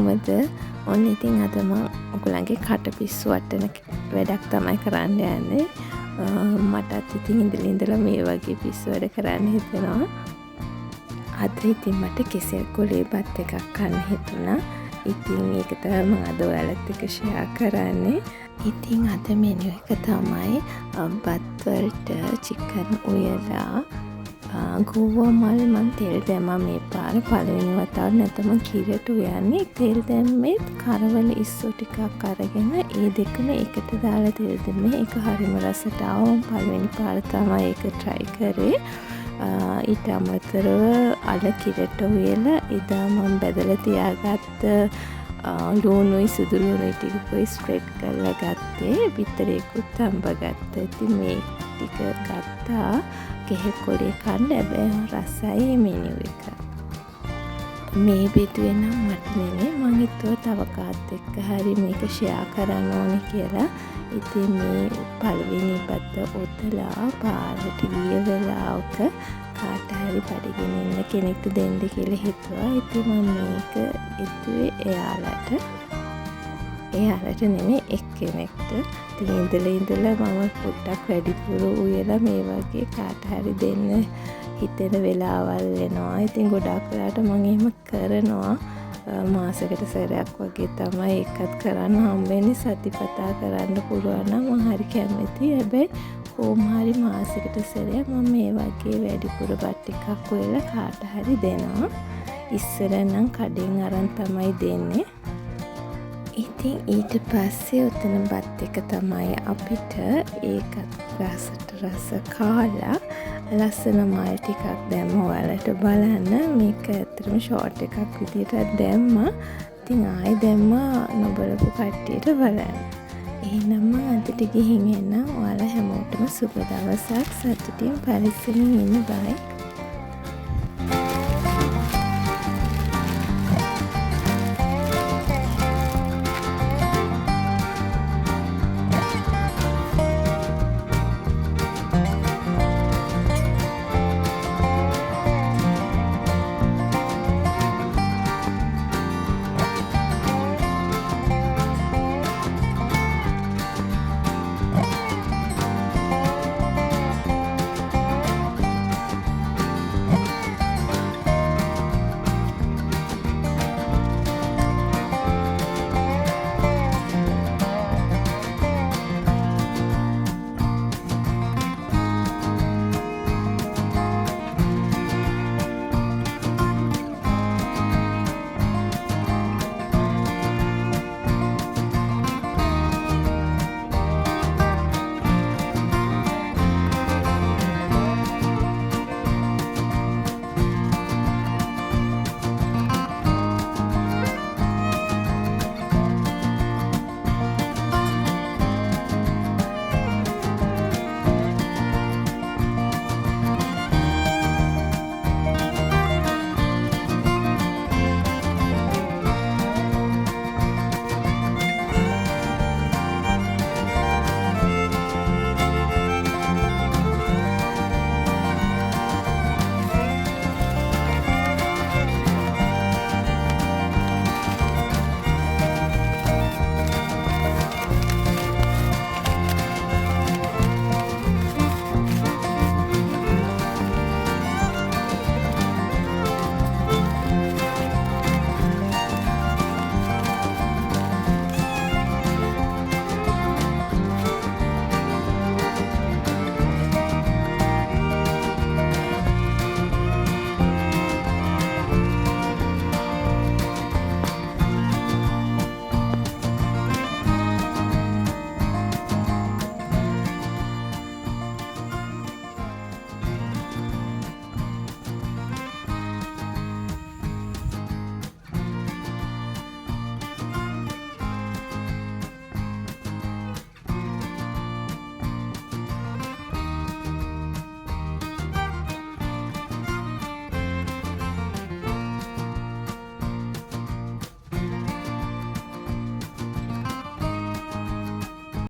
කොහොමද? ඔන්න ඉතින් අද මම ඔයගොල්ලන්ගේ කටපිස්සු වටන වැඩක් තමයි කරන්න යන්නේ. මටත් ඉතින් ඉඳලා මේ වගේ පිස්සු වැඩ කරන්න හිතෙනවා. අද ඉතින් මට කෙසෙල් කොලේ බත් එකක් කන්න හිතුණා. ඉතින් ඒක තමයි මම අද ඔයාලත් එක්ක ෂෙයා කරන්නේ. ඉතින් අද මෙනු එක තමයි බත් වලට චිකන් උයලා ගෝවා මල් මන් තෙල් දැම්මා මේ පාර පළවෙනි වතාවට නැත්නම් කිරට උයන්නේ. තෙල් දැම්මෙත් කරවල ඉස්සු ටිකක් අරගෙන ඒ දෙකම එකට දාලා තෙල් දැම්මේ. ඒක හරිම රසට ආවම පළවෙනි පාර තමයි ඒක try කරේ. ඊට අමතරව අල කිරට උයලා එදා මම බෙදලා තියාගත්ත ලුණුයි සුදු ලුණුයි ටිකකුයි ස්ප්‍රෙඩ් කරලා ගත්තේ. බිත්තරේකුත් අම්බ ගත්තා. ඉතින් මේ ටික ගත්තා. කෙහෙල් කොලේ කන්න හැබැයි රසයි මෙනු එක. මේ බෙදුවේ නම් මට නෙමෙයි. මං හිතුවා තව කාත් එක්ක හරි මේක ෂෙයා කරන්න ඕනේ කියලා. ඉතින් මේ පළවෙනි බත ඔතලා පාරට ගිය වෙලාවක කාට හරි බඩගින්න ඉන්න කෙනෙක්ට දෙන්න කියලා හිතුවා. ඉතින් මම මේක ඉතුවේ එයාලට නෙමෙයි එක්කෙනෙක්ට. ඉතින් ඉඳලා මම පොඩ්ඩක් වැඩිපුර උයලා මේ වගේ කාට හරි දෙන්න හිතෙන වෙලාවල් වෙනවා. ඉතින් ගොඩක් වෙලාවට මම එහෙම කරනවා. මාසෙකට සැරයක් වගේ තමයි එකත් කරන්න හම්බෙන්නේ. සතිපතා කරන්න පුළුවන් නම් මම හරි කැමතියි. හැබැයි කොහොම හරි මාසෙකට සැරයක් මම මේ වගේ වැඩිපුර බත් ටිකක් උයලා කාට හරි දෙනවා. ඉස්සර නම් කඩෙන් අරන් තමයි දෙන්නේ. ඉතින් ඊට පස්සේ උතන බත් එක තමයි අපිට ඒකත් රස කාලා ලස්සන මල් ටිකක් දැම්ම. ඔයාලට බලන්න මේක ඇත්තටම ෂෝට් එකක් විදිහට දැම්මා. ඉතින් ආයෙ දැම්මා නොබලපු කට්ටියට බලන්න. එහෙනම් අදට ගිහින් එන්න. ඔයාලා හැමෝටම සුබ දවසක්. සතුටින් පරිස්සමින් ඉන්න. බයි.